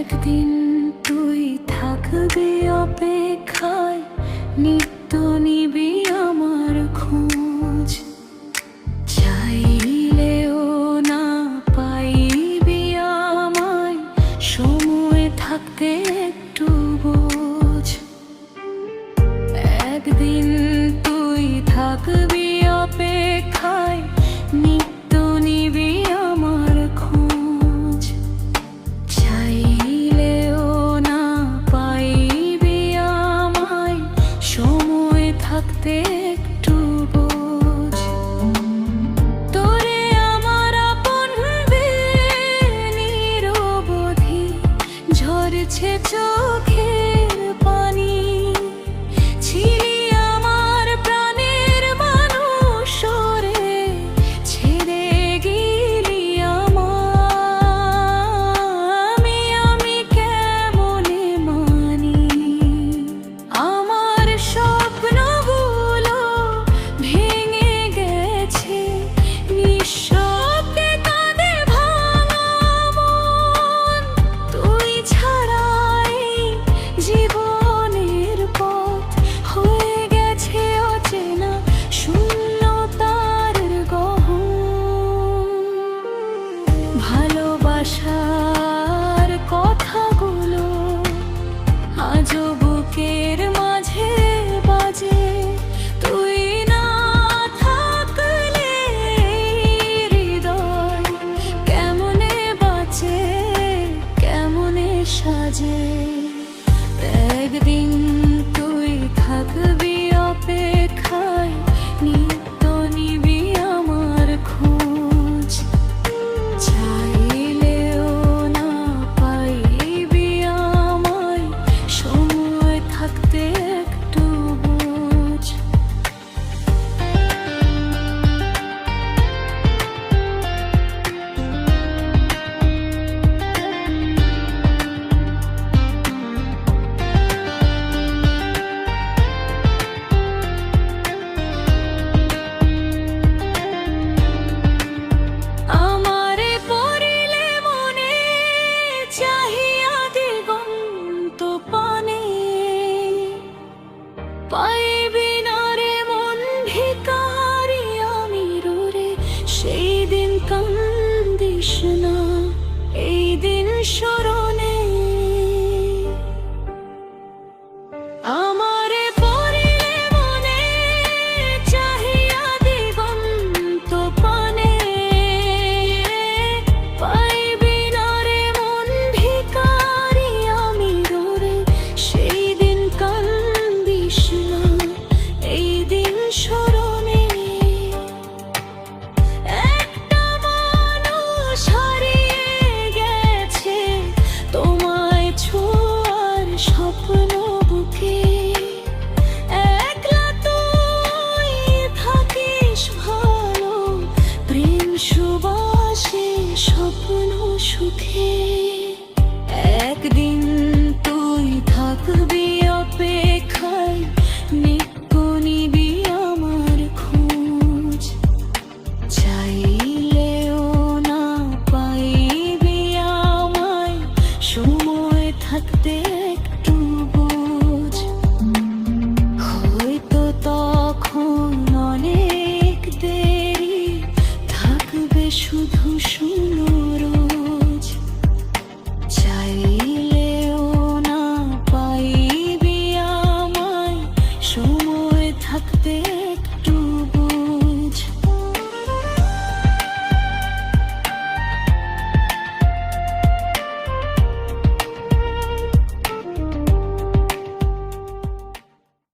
একদিন তুই থাকবি অপেক্ষায়, নিত্য নিবি আমার খোঁজ। চাইলেও না পাইবি আমায়, সময় থাকতে একটু বোঝ। একদিন তুই থাকবি অপেক্ষায়, নিত্য নিবি আমার খোঁজ। চাইলেও না পাইবি আমায়, সময় থাকতে একটু বোঝ। তোরে আমার আপন ভেবে নিরবধি ঝরছে চোখের পানি। ছিলি আমার প্রাণের মানুষ রে, ছেড়ে গেলি আমায়। আমি কেমনে মানি আমার স্বপ্নগুলো ভেঙে গেছে, নিঃশব্দে কাঁদে ভাঙা মন। তুই ছাড়াই জীবনের পথ হয়ে গেছে অচেনা, শূন্যতার গহন। ভালোবাসার কথাগুলো আজও বুকের মাঝে বাজে। তুই না থাকলে হৃদয় কেমনে বাঁচে, কেমনে সাজে। একদিন তুই থাকবি অপেক্ষায়, নিত্য নিবি আমার খোঁজ। চাইলেও না পাইবি আমায়, সময় থাকতে একটু বোঝ। আমারে পড়িলে মনে চাহিয়া দিগন্ত পানে, পাইবি না রে মন ভিখারি আমি রে। সেই দিন কান্দিস না, এই দিন স্মরণে। আমারে পড়িলে মনে চাহিয়া দিগন্ত পানে, পাইবি না রে মন ভিখারি আমি রে। সেই দিন কান্দিস না, এই দিন স্মরণে। একটা মানুষ হারিয়ে গেছে, তোমায় ছোঁয়ার স্বপ্ন বুকে। একলা তুই থাকিস ভালো, প্রেম সুবাসে স্বপ্ন সুখে। একদিন তুই থাকবি অপেক্ষায়, নিত্য নিবি আমার খোঁজ। চাইলেও না পাইবি আমায়, সময় থাকতে